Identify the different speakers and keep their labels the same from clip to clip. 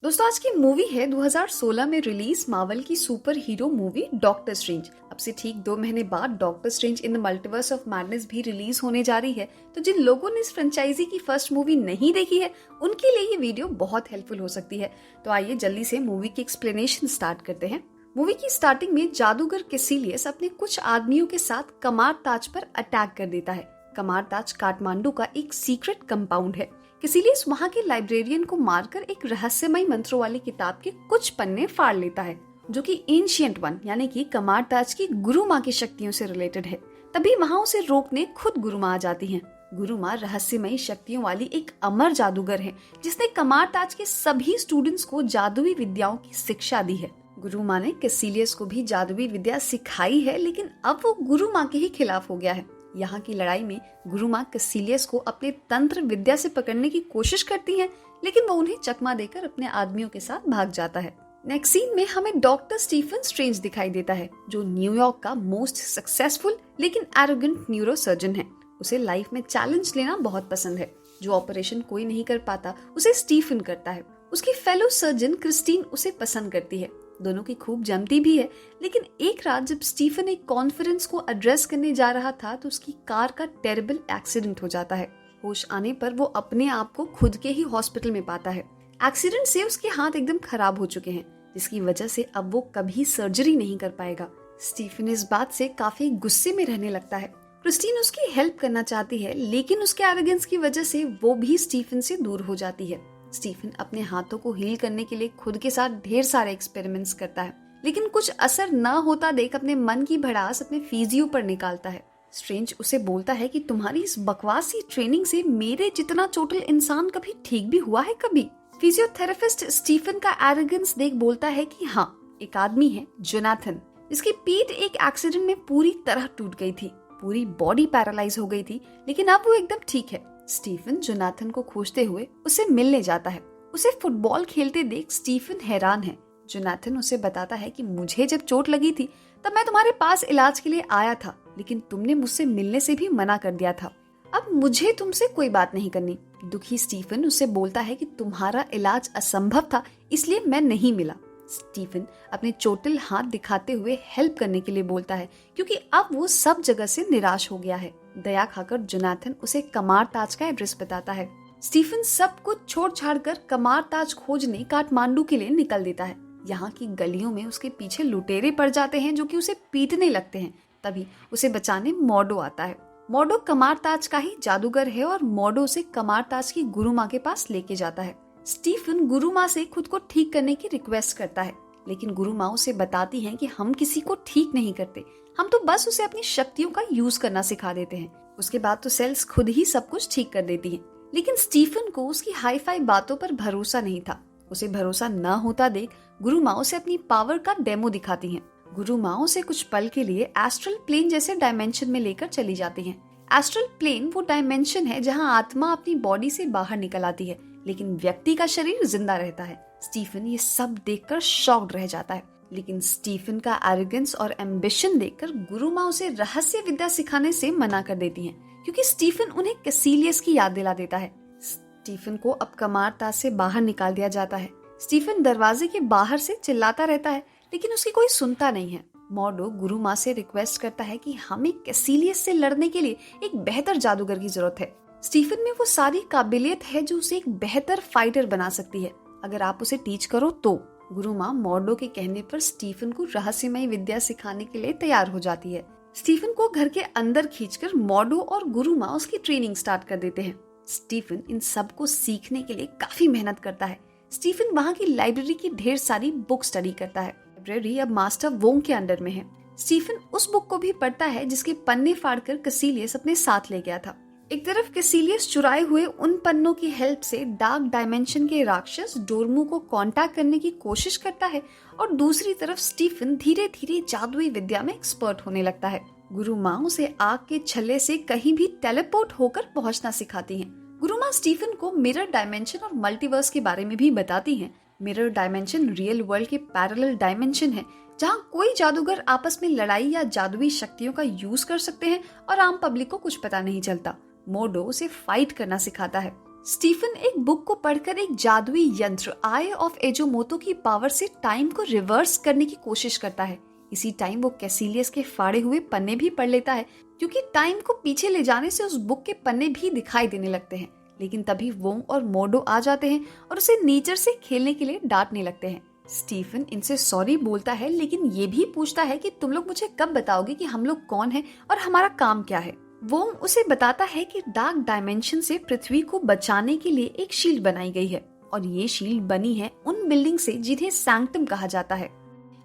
Speaker 1: दोस्तों आज की मूवी है 2016 में रिलीज मार्वल की super hero movie doctor strange. अब से ठीक 2 महीने बाद doctor strange in the multiverse of madness भी रिलीज होने जा रही है। तो जिन लोगों ने इस फ्रेंचाइजी की फर्स्ट मूवी नहीं देखी है उनके लिए ये वीडियो बहुत हेल्पफुल हो सकती है। तो आइए जल्दी से मूवी की एक्सप्लेनेशन स्टार्ट करते हैं। मूवी की स्टार्टिंग में जादूगर कैसिलियस अपने कुछ आदमियों के साथ कमार ताज पर अटैक कर देता है। कमार ताज काठमांडू का एक सीक्रेट कंपाउंड है। कैसिलियस वहाँ के लाइब्रेरियन को मारकर एक रहस्यमय मंत्रों वाली किताब के कुछ पन्ने फाड़ लेता है जो कि एंशिएंट वन यानी कि कमार ताज की गुरु माँ की शक्तियों से रिलेटेड है। तभी वहाँ उसे रोकने खुद गुरु माँ आ जाती हैं। गुरु माँ रहस्यमयी शक्तियों वाली एक अमर जादूगर है जिसने कमार ताज के सभी स्टूडेंट्स को जादुई विद्याओं की शिक्षा दी है। गुरु माँ ने कैसिलियस को भी जादुई विद्या सिखाई है, लेकिन अब वो गुरु माँ के ही खिलाफ हो गया है। यहाँ की लड़ाई में गुरु माँ कैसिलियस को अपने तंत्र विद्या से पकड़ने की कोशिश करती है, लेकिन वो उन्हें चकमा देकर अपने आदमियों के साथ भाग जाता है। नेक्स्ट सीन में हमें डॉक्टर स्टीफन स्ट्रेंज दिखाई देता है जो न्यूयॉर्क का मोस्ट सक्सेसफुल लेकिन एरोगेंट न्यूरो सर्जन है। उसे लाइफ में चैलेंज लेना बहुत पसंद है। जो ऑपरेशन कोई नहीं कर पाता उसे स्टीफन करता है। उसकी फेलो सर्जन क्रिस्टीन उसे पसंद करती है। दोनों की खूब जमती भी है, लेकिन एक रात जब स्टीफन एक कॉन्फ्रेंस को एड्रेस करने जा रहा था तो उसकी कार का टेरिबल एक्सीडेंट हो जाता है। होश आने पर वो अपने आप को खुद के ही हॉस्पिटल में पाता है। एक्सीडेंट से उसके हाथ एकदम खराब हो चुके हैं, जिसकी वजह से अब वो कभी सर्जरी नहीं कर पाएगा। स्टीफन इस बात से काफी गुस्से में रहने लगता है। क्रिस्टीन उसकी हेल्प करना चाहती है, लेकिन उसके एरोगेंस की वजह से वो भी स्टीफन से दूर हो जाती है। स्टीफन अपने हाथों को हील करने के लिए खुद के साथ ढेर सारे एक्सपेरिमेंट्स करता है, लेकिन कुछ असर न होता देख अपने मन की भड़ास अपने फिजियो पर निकालता है। स्ट्रेंज उसे बोलता है कि तुम्हारी इस बकवासी ट्रेनिंग से मेरे जितना चोटिल इंसान कभी ठीक भी हुआ है कभी। फिजियोथेरेपिस्ट स्टीफन का एरोगेंस देख बोलता है कि हाँ, एक आदमी है जोनाथन, जिसकी पीठ एक एक्सीडेंट में पूरी तरह टूट गई थी, पूरी बॉडी पैरालाइज हो गई थी, लेकिन अब वो एकदम ठीक है। स्टीफन जोनाथन को खोजते हुए उसे मिलने जाता है। उसे फुटबॉल खेलते देख स्टीफन हैरान है। जोनाथन उसे बताता है कि मुझे जब चोट लगी थी तब मैं तुम्हारे पास इलाज के लिए आया था, लेकिन तुमने मुझसे मिलने से भी मना कर दिया था। अब मुझे तुमसे कोई बात नहीं करनी। दुखी स्टीफन उसे बोलता है कि तुम्हारा इलाज असंभव था, इसलिए मैं नहीं मिला। स्टीफन अपने चोटिल हाथ दिखाते हुए हेल्प करने के लिए बोलता है, क्योंकि अब वो सब जगह से निराश हो गया है। दया खाकर जोनाथन उसे कमार ताज का एड्रेस बताता है। स्टीफन सब कुछ छोड़ छाड़ कर कमार ताज खोजने काठमांडू के लिए निकल देता है। यहाँ की गलियों में उसके पीछे लुटेरे पड़ जाते हैं जो कि उसे पीटने लगते हैं। तभी उसे बचाने मोडो आता है। मोडो कमार ताज का ही जादूगर है और मोडो उसे कमार ताज की गुरु माँ के पास लेके जाता है। स्टीफन गुरु माँ से खुद को ठीक करने की रिक्वेस्ट करता है, लेकिन गुरु माँ उसे बताती हैं कि हम किसी को ठीक नहीं करते, हम तो बस उसे अपनी शक्तियों का यूज करना सिखा देते हैं। उसके बाद तो सेल्स खुद ही सब कुछ ठीक कर देती हैं। लेकिन स्टीफन को उसकी हाई फाई बातों पर भरोसा नहीं था। उसे भरोसा न होता देख गुरु माँ उसे अपनी पावर का डेमो दिखाती हैं। गुरु माँ उसे कुछ पल के लिए एस्ट्रल प्लेन जैसे डायमेंशन में लेकर चली जाती हैं। एस्ट्रल प्लेन वो डायमेंशन है जहाँ आत्मा अपनी बॉडी से बाहर निकल आती है, लेकिन व्यक्ति का शरीर जिंदा रहता है। स्टीफन ये सब देखकर शॉक्ड रह जाता है, लेकिन स्टीफन का एरोगेंस और एम्बिशन देखकर गुरु माँ उसे रहस्य विद्या सिखाने से मना कर देती हैं, क्योंकि स्टीफन उन्हें कैसिलियस की याद दिला देता है। स्टीफन को अब कमार ताज से बाहर निकाल दिया जाता है। स्टीफन दरवाजे के बाहर से चिल्लाता रहता है, लेकिन उसकी कोई सुनता नहीं है। मोडो गुरु माँ से रिक्वेस्ट करता है कि हमें कैसिलियस से लड़ने के लिए एक बेहतर जादूगर की जरूरत है। स्टीफन में वो सारी काबिलियत है जो उसे एक बेहतर फाइटर बना सकती है, अगर आप उसे टीच करो तो। गुरु माँ मोडो के कहने पर स्टीफन को रहस्यमय विद्या सिखाने के लिए तैयार हो जाती है। स्टीफन को घर के अंदर खींचकर मोडो और गुरु माँ उसकी ट्रेनिंग स्टार्ट कर देते हैं। स्टीफन इन सब को सीखने के लिए काफी मेहनत करता है। स्टीफन वहाँ की लाइब्रेरी की ढेर सारी बुक स्टडी करता है। लाइब्रेरी अब मास्टर वोंग के अंडर में है। स्टीफन उस बुक को भी पढ़ता है जिसके पन्ने फाड़कर कैसिलियस अपने साथ ले गया था। एक तरफ कैसिलियस चुराए हुए उन पन्नों की हेल्प से डार्क डायमेंशन के राक्षस डोरमू को कांटेक्ट करने की कोशिश करता है, और दूसरी तरफ स्टीफन धीरे धीरे जादुई विद्या में एक्सपर्ट होने लगता है। गुरु माँ उसे आग के छल्ले से कहीं भी टेलीपोर्ट होकर पहुंचना सिखाती हैं। गुरु माँ स्टीफन को मिरर डायमेंशन और मल्टीवर्स के बारे में भी बताती हैं। मिरर डायमेंशन रियल वर्ल्ड के पैरेलल डायमेंशन है, जहाँ कोई जादूगर आपस में लड़ाई या जादुई शक्तियों का यूज कर सकते हैं और आम पब्लिक को कुछ पता नहीं चलता। मोडो उसे फाइट करना सिखाता है। स्टीफन एक बुक को पढ़कर एक जादुई यंत्र आई ऑफ एजोमोतो की पावर से टाइम को रिवर्स करने की कोशिश करता है। इसी टाइम वो कैसिलियस के फाड़े हुए पन्ने भी पढ़ लेता है, क्योंकि टाइम को पीछे ले जाने से उस बुक के पन्ने भी दिखाई देने लगते हैं। लेकिन तभी वोंग और मोडो आ जाते हैं और उसे नेचर से खेलने के लिए डांटने लगते हैं। स्टीफन इनसे सॉरी बोलता है, लेकिन ये भी पूछता है कि तुम लोग मुझे कब बताओगे कि हम लोग कौन हैं और हमारा काम क्या है। वोंग उसे बताता है कि डार्क डायमेंशन से पृथ्वी को बचाने के लिए एक शील्ड बनाई गई है और ये शील्ड बनी है उन बिल्डिंग से जिन्हें सैंक्टम कहा जाता है।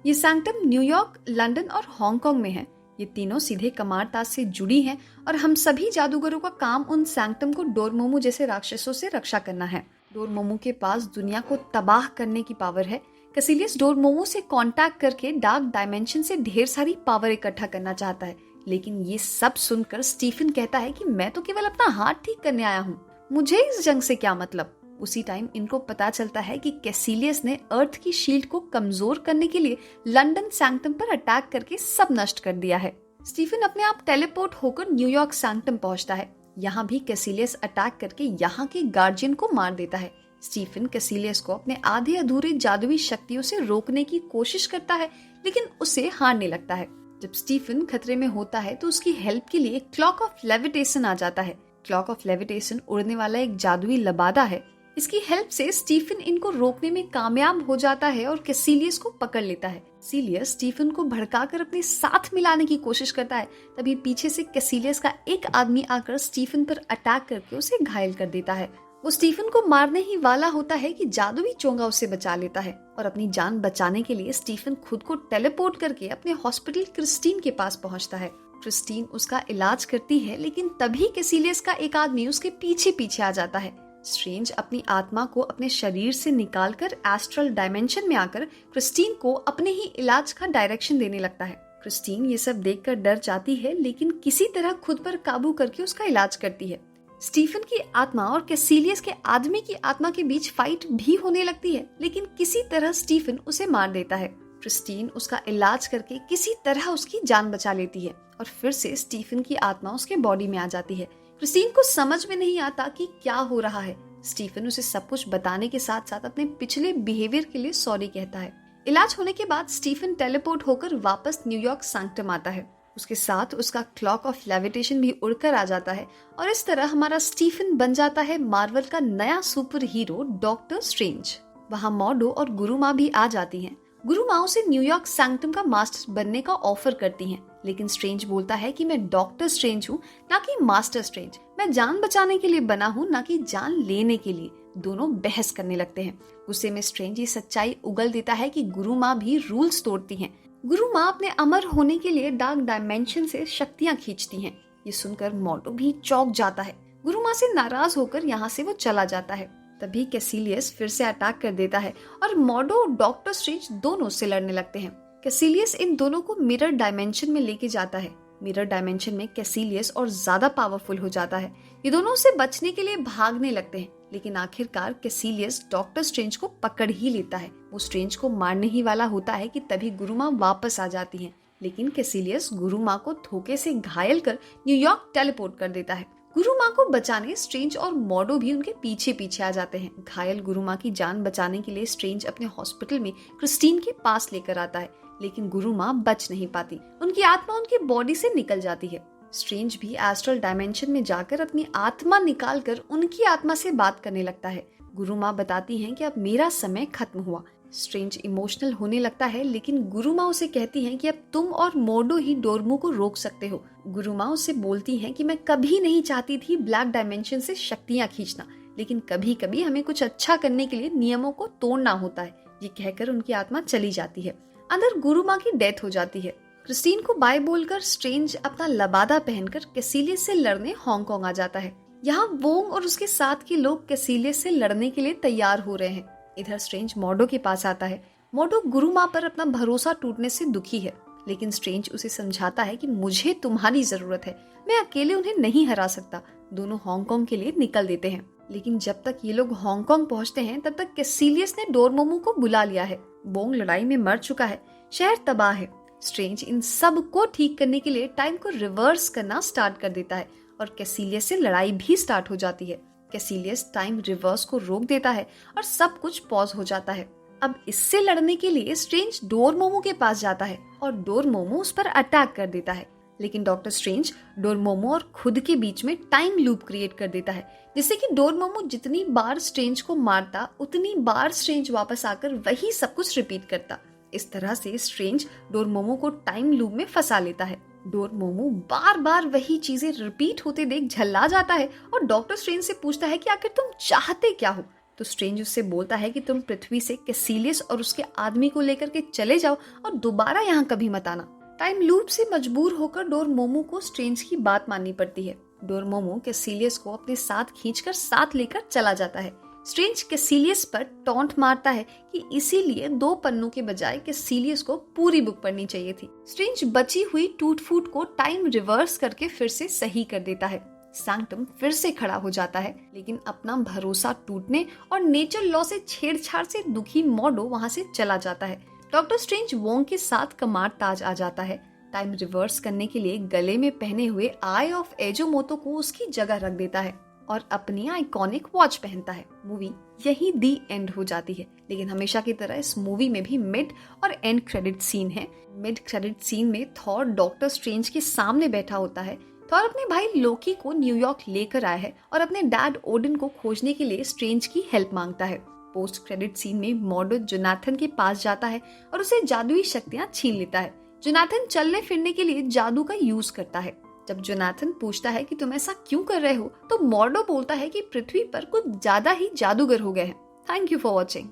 Speaker 1: ये सैंक्टम न्यूयॉर्क, लंदन और हांगकांग में है। ये तीनों सीधे कमारताज से जुड़ी हैं और हम सभी जादूगरों का काम उन सैंक्टम को डोरमोमो जैसे राक्षसों से रक्षा करना है। डोरमोमो के पास दुनिया को तबाह करने की पावर है। कैसिलियस डोरमोमो से कांटेक्ट करके डार्क डायमेंशन से ढेर सारी पावर इकट्ठा करना चाहता है, लेकिन ये सब सुनकर स्टीफन कहता है कि मैं तो केवल अपना हाथ ठीक करने आया हूँ, मुझे इस जंग से क्या मतलब। उसी टाइम इनको पता चलता है कि कैसिलियस ने अर्थ की शील्ड को कमजोर करने के लिए लंदन सैंक्टम पर अटैक करके सब नष्ट कर दिया है। स्टीफन अपने आप टेलीपोर्ट होकर न्यूयॉर्क सैंक्टम पहुंचता है। यहाँ भी कैसिलियस अटैक करके यहाँ के गार्जियन को मार देता है। स्टीफन कैसिलियस को अपने आधे अधूरे जादुई शक्तियों से रोकने की कोशिश करता है, लेकिन उसे हारने लगता है। जब स्टीफन खतरे में होता है तो उसकी हेल्प के लिए क्लॉक ऑफ लेविटेशन आ जाता है। क्लॉक ऑफ लेविटेशन उड़ने वाला एक जादुई लबादा है। इसकी हेल्प से स्टीफन इनको रोकने में कामयाब हो जाता है और कैसिलियस को पकड़ लेता है। कैसिलियस स्टीफन को भड़काकर अपने साथ मिलाने की कोशिश करता है। तभी पीछे से कैसिलियस का एक आदमी आकर स्टीफन पर अटैक करके उसे घायल कर देता है। वो स्टीफन को मारने ही वाला होता है कि जादुई चोंगा उसे बचा लेता है और अपनी जान बचाने के लिए स्टीफन खुद को टेलीपोर्ट करके अपने हॉस्पिटल क्रिस्टीन के पास पहुंचता है। क्रिस्टीन उसका इलाज करती है, लेकिन तभी कैसिलियस का एक आदमी उसके पीछे पीछे आ जाता है। स्ट्रेंज अपनी आत्मा को अपने शरीर से निकालकर एस्ट्रल डायमेंशन में आकर क्रिस्टीन को अपने ही इलाज का डायरेक्शन देने लगता है। क्रिस्टीन ये सब देखकर डर जाती है, लेकिन किसी तरह खुद पर काबू करके उसका इलाज करती है। स्टीफन की आत्मा और कैसिलियस के आदमी की आत्मा के बीच फाइट भी होने लगती है, लेकिन किसी तरह स्टीफन उसे मार देता है। क्रिस्टीन उसका इलाज करके किसी तरह उसकी जान बचा लेती है और फिर से स्टीफन की आत्मा उसके बॉडी में आ जाती है। क्रिस्टीन को समझ में नहीं आता कि क्या हो रहा है। स्टीफन उसे सब कुछ बताने के साथ साथ अपने पिछले बिहेवियर के लिए सॉरी कहता है। इलाज होने के बाद स्टीफन टेलीपोर्ट होकर वापस न्यूयॉर्क सैंक्टम आता है। उसके साथ उसका क्लॉक ऑफ लेविटेशन भी उड़कर आ जाता है और इस तरह हमारा स्टीफन बन जाता है मार्वल का नया सुपर हीरो डॉक्टर स्ट्रेंज। वहाँ मॉडो और गुरु माँ भी आ जाती हैं। गुरु माँ उसे न्यूयॉर्क सैंक्टम का मास्टर बनने का ऑफर करती हैं, लेकिन स्ट्रेंज बोलता है कि मैं डॉक्टर स्ट्रेंज हूँ, ना कि मास्टर स्ट्रेंज। मैं जान बचाने के लिए बना हूँ, ना कि जान लेने के लिए। दोनों बहस करने लगते हैं। गुस्से में स्ट्रेंज ये सच्चाई उगल देता है कि गुरु माँ भी रूल्स तोड़ती हैं। गुरु माँ अपने अमर होने के लिए डार्क डायमेंशन से शक्तियाँ खींचती हैं। ये सुनकर मॉडो भी चौंक जाता है। गुरु माँ से नाराज होकर यहाँ से वो चला जाता है। तभी कैसिलियस फिर से अटैक कर देता है और मॉडो और डॉक्टर स्ट्रेंज दोनों से लड़ने लगते हैं। कैसिलियस इन दोनों को मिरर डायमेंशन में लेके जाता है। मिरर डायमेंशन में कैसिलियस और ज्यादा पावरफुल हो जाता है। ये दोनों से बचने के लिए भागने लगते हैं, लेकिन आखिरकार कैसिलियस डॉक्टर स्ट्रेंज को पकड़ ही लेता है। वो स्ट्रेंज को मारने ही वाला होता है कि तभी गुरु माँ वापस आ जाती हैं, लेकिन कैसिलियस गुरु माँ को धोखे से घायल कर न्यूयॉर्क टेलीपोर्ट कर देता है। गुरु माँ को बचाने स्ट्रेंज और मॉडो भी उनके पीछे पीछे आ जाते हैं। घायल गुरु माँ की जान बचाने के लिए स्ट्रेंज अपने हॉस्पिटल में क्रिस्टीन के पास लेकर आता है, लेकिन गुरु माँ बच नहीं पाती। उनकी आत्मा उनकी बॉडी से निकल जाती है। स्ट्रेंज भी एस्ट्रल डायमेंशन में जाकर अपनी आत्मा निकालकर उनकी आत्मा से बात करने लगता है। गुरु माँ बताती हैं कि अब मेरा समय खत्म हुआ। स्ट्रेंज इमोशनल होने लगता है, लेकिन गुरु माँ उसे कहती हैं कि अब तुम और मोडो ही डोरमू को रोक सकते हो। गुरु माँ उसे बोलती हैं कि मैं कभी नहीं चाहती थी ब्लैक डायमेंशन से शक्तियाँ खींचना, लेकिन कभी कभी हमें कुछ अच्छा करने के लिए नियमों को तोड़ना होता है। ये कहकर उनकी आत्मा चली जाती है। अंदर गुरु माँ की डेथ हो जाती है। क्रिस्टीन को बाय बोलकर स्ट्रेंज अपना लबादा पहनकर कैसिलियस से लड़ने हांगकांग आ जाता है। यहाँ वोंग और उसके साथ के लोग कैसिलियस से लड़ने के लिए तैयार हो रहे हैं। इधर स्ट्रेंज मॉडो के पास आता है। मॉडो गुरु माँ पर अपना भरोसा टूटने से दुखी है, लेकिन स्ट्रेंज उसे समझाता है कि मुझे तुम्हारी जरूरत है, मैं अकेले उन्हें नहीं हरा सकता। दोनों हांगकांग के लिए निकल देते हैं, लेकिन जब तक ये लोग हांगकांग पहुंचते हैं तब तक कैसिलियस ने डोरमोमो को बुला लिया है। वोंग लड़ाई में मर चुका है, शहर तबाह है। स्ट्रेंज इन सब को ठीक करने के लिए टाइम को रिवर्स करना स्टार्ट कर देता है और कैसिलियस से लड़ाई भी स्टार्ट हो जाती है। कैसिलियस टाइम रिवर्स को रोक देता है और सब कुछ पॉज हो जाता है। अब इससे लड़ने के लिए स्ट्रेंज डोरमोमो के पास जाता है और डोरमोमो उस पर अटैक कर देता है, लेकिन डॉक्टर स्ट्रेंज डोरमोमो और खुद के बीच में टाइम लूप क्रिएट कर देता है, जिससे कि डोरमोमो जितनी बार स्ट्रेंज को मारता उतनी बार स्ट्रेंज वापस आकर वही सब कुछ रिपीट करता। इस तरह से स्ट्रेंज डोरमोमो को टाइम लूप में फंसा लेता है। डोरमोमो बार बार वही चीजें रिपीट होते देख झल्ला जाता है और डॉक्टर स्ट्रेंज से पूछता है कि आखिर तुम चाहते क्या हो। तो स्ट्रेंज उससे बोलता है कि तुम पृथ्वी से कैसिलियस और उसके आदमी को लेकर के चले जाओ और दोबारा यहाँ कभी मत आना। टाइम लूप से मजबूर होकर डोरमोमो को स्ट्रेंज की बात माननी पड़ती है। डोरमोमो कैसिलियस को अपने साथ खींचकर साथ लेकर चला जाता है। स्ट्रेंज कैसिलियस पर टॉन्ट मारता है कि इसीलिए 2 पन्नों के बजाय कैसिलियस को पूरी बुक पढ़नी चाहिए थी। स्ट्रेंज बची हुई टूट फूट को टाइम रिवर्स करके फिर से सही कर देता है। सैंक्टम फिर से खड़ा हो जाता है, लेकिन अपना भरोसा टूटने और नेचर लॉ से छेड़छाड़ से दुखी मॉडो वहां से चला जाता है। डॉक्टर स्ट्रेंज वोंग के साथ कमार ताज आ जाता है। टाइम रिवर्स करने के लिए गले में पहने हुए आई ऑफ एजोमोतो को उसकी जगह रख देता है और अपनी आइकॉनिक वॉच पहनता है। मूवी यही दी एंड हो जाती है, लेकिन हमेशा की तरह इस मूवी में भी मिड और एंड क्रेडिट सीन है। मिड क्रेडिट सीन में थॉर डॉक्टर स्ट्रेंज के सामने बैठा होता है। थॉर अपने भाई लोकी को न्यूयॉर्क लेकर आया है और अपने डैड ओडिन को खोजने के लिए स्ट्रेंज की हेल्प मांगता है। पोस्ट क्रेडिट सीन में मॉडो जोनाथन के पास जाता है और उसे जादुई शक्तियां छीन लेता है। जोनाथन चलने फिरने के लिए जादू का यूज करता है। जब जोनाथन पूछता है कि तुम ऐसा क्यों कर रहे हो, तो मॉडो बोलता है कि पृथ्वी पर कुछ ज्यादा ही जादूगर हो गए हैं। Thank you for watching.